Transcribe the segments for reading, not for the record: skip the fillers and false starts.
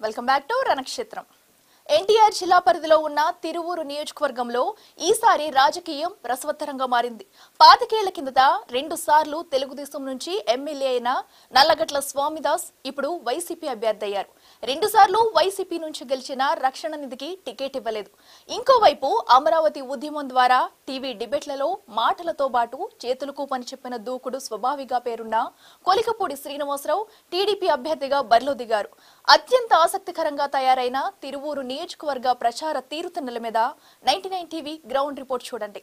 Welcome back to రణక్షేత్రం. ఎన్టీఆర్ జిల్లా పరిధిలో ఉన్న తిరువూరు నియోజకవర్గంలో ఈసారి రాజకీయం రసవత్తరంగా మారింది. 5 ఏళ్ల కిందట 2 సార్లు తెలుగుదేశం నుంచి ఎమ్మెల్యే అయిన నల్లగట్ల స్వామిదాస్ ఇప్పుడు వైసీపీ అభ్యర్థి అయ్యారు. 2 సార్లు వైసీపీ నుంచి గెలిచిన రక్షణ నిధికి టికెట్ ఇవ్వలేదు. ఇంకోవైపు అమరావతి ఉద్యమం ద్వారా టీవీ డిబేట్లలో మాటలతో పాటు చేతులకు పని చెప్పిన దూకుడు స్వభావిగా పేరున్న కొలికపూడి శ్రీనివాసరావు టీడీపీ అభ్యర్థిగా బరిలో దిగారు. అత్యంత ఆసక్తికరంగా తయారైన తిరువూరు నియోజకవర్గ ప్రచార తీరుతెన్నుల మీద 99 టీవీ గ్రౌండ్ రిపోర్ట్ చూడండి.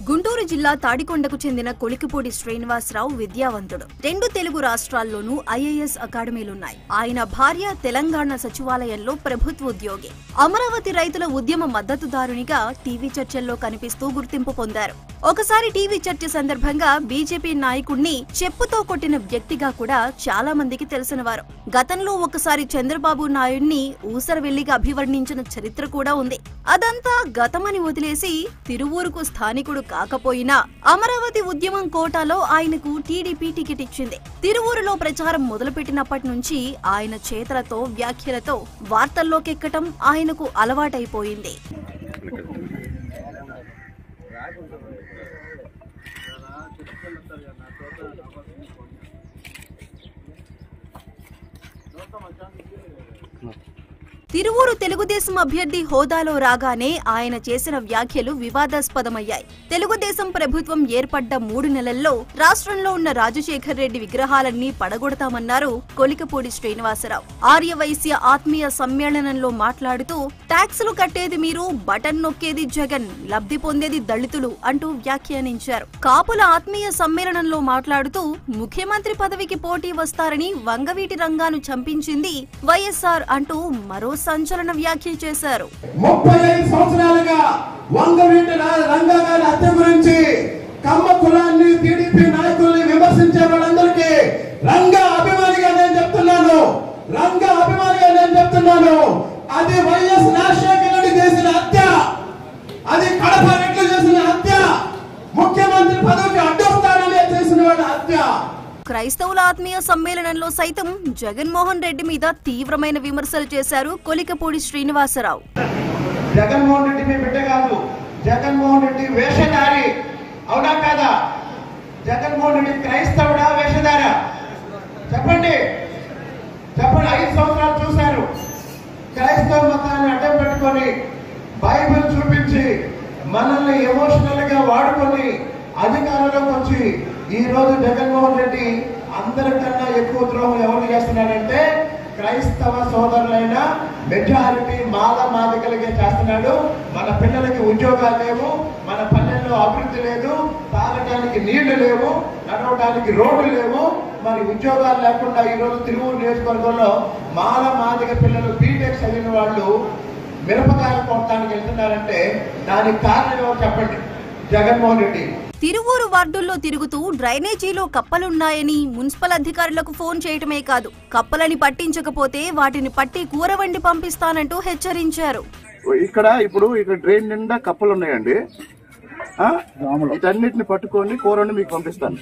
గుంటూరు జిల్లా తాడికొండకు చెందిన కొలికిపూడి శ్రీనివాసరావు విద్యావంతుడు. 2 తెలుగు రాష్ట్రాల్లోనూ ఐఏఎస్ అకాడమీలున్నాయి. ఆయన భార్య తెలంగాణ సచివాలయంలో ప్రభుత్వ ఉద్యోగి. అమరావతి రైతుల ఉద్యమ మద్దతుదారునిగా టీవీ చర్చల్లో కనిపిస్తూ గుర్తింపు పొందారు. ఒకసారి టీవీ చర్చ సందర్భంగా బీజేపీ నాయకుడిని చెప్పుతో కొట్టిన వ్యక్తిగా కూడా చాలా మందికి తెలిసినవారు. గతంలో ఒకసారి చంద్రబాబు నాయుడిని ఊసరవెల్లిగా అభివర్ణించిన చరిత్ర కూడా ఉంది. అదంతా గతమని వదిలేసి తిరువూరుకు స్థానికుడు కాకపోయినా అమరావతి ఉద్యమం కోటాలో ఆయనకు టీడీపీ టికెట్ ఇచ్చింది. తిరువూరులో ప్రచారం మొదలుపెట్టినప్పటి నుంచి ఆయన చేతలతో వ్యాఖ్యలతో వార్తల్లోకెక్కటం ఆయనకు అలవాటైపోయింది. తిరువూరు తెలుగుదేశం అభ్యర్థి హోదాలో రాగానే ఆయన చేసిన వ్యాఖ్యలు వివాదాస్పదమయ్యాయి. తెలుగుదేశం ప్రభుత్వం ఏర్పడ్డ 3 నెలల్లో రాష్ట్రంలో ఉన్న రాజశేఖర్ రెడ్డి విగ్రహాలన్నీ పడగొడతామన్నారు కొలికపూడి శ్రీనివాసరావు. ఆర్యవైశ్య ఆత్మీయ సమ్మేళనంలో మాట్లాడుతూ ట్యాక్సులు కట్టేది మీరు, బటన్ నొక్కేది జగన్, లబ్ధి పొందేది దళితులు అంటూ వ్యాఖ్యానించారు. కాపుల ఆత్మీయ సమ్మేళనంలో మాట్లాడుతూ ముఖ్యమంత్రి పదవికి పోటీ వస్తారని వంగవీటి రంగాను చంపించింది వైఎస్ఆర్ అంటూ మరో సంచలన వ్యాఖ్యలు చేశారు. 35 సంవత్సరాలుగా వంగవీటి రంగా గారి హత్య గురించి కమ్మ కులాన్ని టీడీపీ నాయకుల్ని విమర్శించే వాళ్ళందరికీ రంగా అభిమానిగా నేను చెప్తున్నాను. అది వైఎస్ రాజశేఖర రెడ్డి చేసిన హత్య, అది కడప రెడ్డి చేసిన హత్య, ముఖ్యమంత్రి పదవికి అడ్డొస్తానని చేసిన వాళ్ళ హత్య. క్రైస్తవుల ఆత్మీయ సమ్మేళనంలో సైతం జగన్మోహన్ రెడ్డి మీద తీవ్రమైన విమర్శలు చేశారు కొలికపూడి శ్రీనివాసరావు. జగన్మోహన్ రెడ్డి మీ బిడ్డ కాదు, జగన్మోహన్ రెడ్డి వేషధారి, అవునా కాదా? జగన్మోహన్ రెడ్డి క్రైస్తవుడా వేషధారా? చెప్పండి. 5 సంవత్సరాలు చూశారు. క్రైస్తవ మతాన్ని అడ్డం పెట్టుకొని బైబిల్ చూపించి మనల్ని ఎమోషనల్ గా వాడుకొని అధికారంలోకి వచ్చి ఈ రోజు జగన్మోహన్ రెడ్డి అందరికన్నా ఎక్కువ ద్రోహం ఎవరు చేస్తున్నాడంటే క్రైస్తవ సోదరులైన మెజారిటీ మాదికలకే చేస్తున్నాడు. మన పిల్లలకి ఉద్యోగాలు లేవు, మన పల్లెల్లో అభివృద్ధి లేదు, తాగడానికి నీళ్లు లేవు, నడవడానికి రోడ్లు లేవు. మరి ఉద్యోగాలు లేకుండా ఈ రోజు తిరువూరు నియోజకవర్గంలో మాదిక పిల్లలు బీటెక్ చదివిన వాళ్ళు మిరపకాయలు కొట్టడానికి వెళ్తున్నారంటే దానికి కారణం ఏమో చెప్పండి. జగన్మోహన్ రెడ్డి తిరువూరు వార్డుల్లో తిరుగుతూ డ్రైనేజీలో కప్పలున్నాయని మున్సిపల్ అధికారులకు ఫోన్ చేయటమే కాదు, కప్పలని పట్టించకపోతే వాటిని పట్టి కూర వండి పంపిస్తానంటూ హెచ్చరించారు. ఇక్కడ డ్రైన్ నిండా కప్పలు ఉన్నాయండి, వీటన్నిటిని పట్టుకొని కూర వండి మీకు పంపిస్తాను.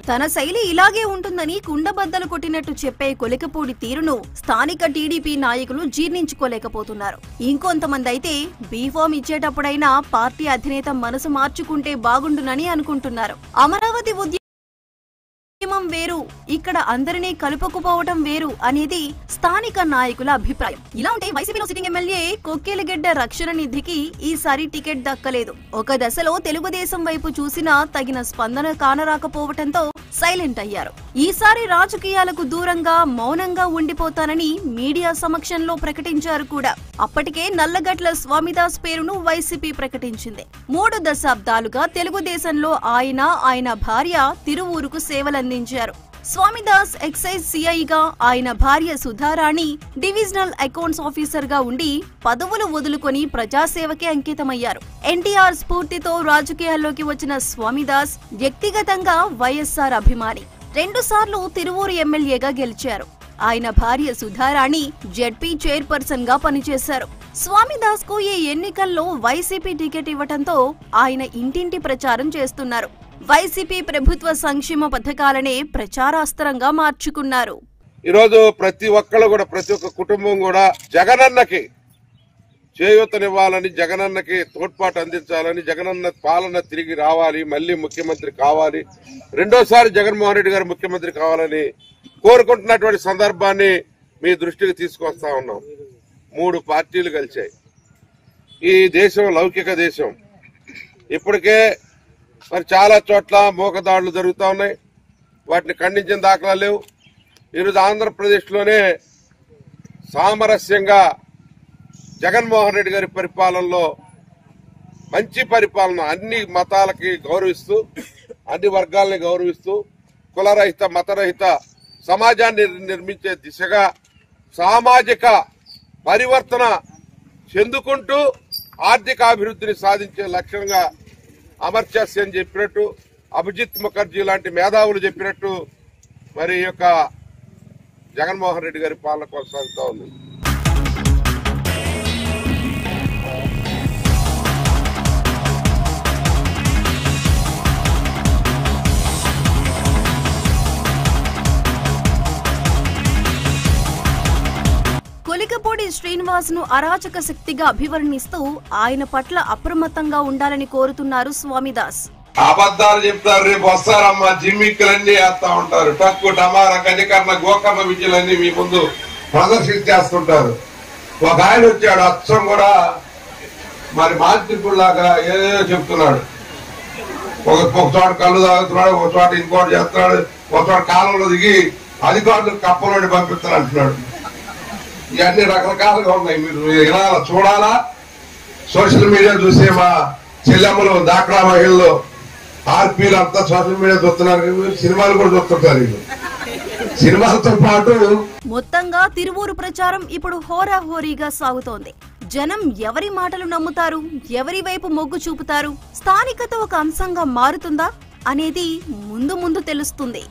తన శైలి ఇలాగే ఉంటుందని కుండబద్దలు కొట్టినట్టు చెప్పే కొలికపూడి తీరును స్థానిక టీడీపీ నాయకులు జీర్ణించుకోలేకపోతున్నారు. ఇంకొంతమంది అయితే బీఫామ్ ఇచ్చేటప్పుడైనా పార్టీ అధినేత మనసు మార్చుకుంటే బాగుండునని అనుకుంటున్నారు. అమరావతి ఉద్యమం వేరు, ఇక్కడ అందరినీ కలుపుకుపోవటం వేరు అనేది స్థానిక నాయకుల అభిప్రాయం. ఇలా ఉంటే వైసీపీలో సిట్టింగ్ ఎమ్మెల్యే కొక్కేలగెడ్డ రక్షణ నిధికి ఈసారి టికెట్ దక్కలేదు. ఒక దశలో తెలుగుదేశం వైపు చూసినా తగిన స్పందన కానరాకపోవటంతో సైలెంట్ అయ్యారు. ఈసారి రాజకీయాలకు దూరంగా మౌనంగా ఉండిపోతానని మీడియా సమక్షంలో ప్రకటించారు కూడా. అప్పటికే నల్లగట్ల స్వామిదాస్ పేరును వైసీపీ ప్రకటించింది. 3 దశాబ్దాలుగా తెలుగుదేశంలో ఆయన భార్య తిరువూరుకు సేవలందించారు. స్వామిదాస్ ఎక్సైజ్ సిఐగా, ఆయన భార్య సుధారాణి డివిజనల్ అకౌంట్స్ ఆఫీసర్ గా ఉండి పదవులు వదులుకొని ప్రజాసేవకే అంకితమయ్యారు. ఎన్టీఆర్ స్ఫూర్తితో రాజకీయాల్లోకి వచ్చిన స్వామిదాస్ వ్యక్తిగతంగా వైఎస్ఆర్ అభిమాని. 2 సార్లు తిరువూరు ఎమ్మెల్యేగా గెలిచారు. ఆయన భార్య సుధారాణి జెడ్పీ చైర్పర్సన్ గా పనిచేశారు. స్వామిదాస్ కు ఈ ఎన్నికల్లో వైసీపీ టికెట్ ఇవ్వటంతో ఆయన ఇంటింటి ప్రచారం చేస్తున్నారు. వైసీపీ ప్రభుత్వ సంక్షేమ పథకాలనే ప్రచారాస్త్రంగా మార్చుకున్నారు. ఈరోజు ప్రతి ఒక్కళ్ళు కూడా, ప్రతి ఒక్క కుటుంబం కూడా జగనన్నకి చేయూతనివ్వాలని, జగనన్నకి తోడ్పాటు అందించాలని, జగనన్న పాలన తిరిగి రావాలి, మళ్లీ ముఖ్యమంత్రి కావాలి, రెండోసారి జగన్మోహన్ రెడ్డి గారు ముఖ్యమంత్రి కావాలని కోరుకుంటున్నటువంటి సందర్భాన్ని మీ దృష్టికి తీసుకొస్తా ఉన్నాం. 3 పార్టీలు కలిశాయి. ఈ దేశం లౌకిక దేశం. ఇప్పటికే మరి చాలా చోట్ల మూకదాడులు జరుగుతూ ఉన్నాయి. వాటిని ఖండించిన దాఖలాలు లేవు. ఈరోజు ఆంధ్రప్రదేశ్లోనే సామరస్యంగా జగన్మోహన్ రెడ్డి గారి పరిపాలనలో మంచి పరిపాలన, అన్ని మతాలకి గౌరవిస్తూ, అన్ని వర్గాలని గౌరవిస్తూ, కులరహిత మతరహిత సమాజాన్ని నిర్మించే దిశగా సామాజిక పరివర్తన చెందుకుంటూ ఆర్థిక అభివృద్ధిని సాధించే లక్ష్యంగా అమర్త్య సేన్ చెప్పినట్టు, అభిజిత్ ముఖర్జీ లాంటి మేధావులు చెప్పినట్టు మరి ఈ యొక్క జగన్మోహన్ రెడ్డి గారి పాలన కొనసాగుతూ ఉంది. కొలికపూడి శ్రీనివాస్ ను అరాచక శక్తిగా అభివర్ణిస్తూ ఆయన పట్ల అప్రమత్తంగా ఉండాలని కోరుతున్నారు స్వామిదాస్. అబద్దాలు చెప్తారు, రేపు వస్తారమ్మా, జిమ్మిక్కులన్నీ వేస్తా ఉంటారు, టక్కు టమార గజకర్ణ గోకర్ణ విద్యలన్నీ మీ ముందు ప్రదర్శించేస్తుంటారు. ఒక ఆయన వచ్చాడు, అచ్చం కూడా మరి మాంత్రికుడిలాగా ఏదో చెప్తున్నాడు. ఒక చోట కళ్ళు తాగుతున్నాడు, ఒక చోట ఇంకోటి చేస్తున్నాడు, ఒక చోట కాలంలో దిగి అధికారులు కప్పలోని పంపిస్తాను అంటున్నాడు. ఇవన్నీ రకరకాలుగా ఉన్నాయి. మీరు వినాలా, చూడాలా? సోషల్ మీడియా చూసే మా చెల్లెమ్మలు, దాఖలా మహిళలు, ఆర్పీలు అంతా సోషల్ మీడియా చూస్తున్నారు, సినిమాలు కూడా చూస్తుంటారు. సినిమాలతో పాటు మొత్తంగా తిరువూరు ప్రచారం ఇప్పుడు హోరాహోరీగా సాగుతోంది. జనం ఎవరి మాటలు నమ్ముతారు, ఎవరి వైపు మొగ్గు చూపుతారు, స్థానికత ఒక అంశంగా మారుతుందా అనేది ముందు ముందు తెలుస్తుంది.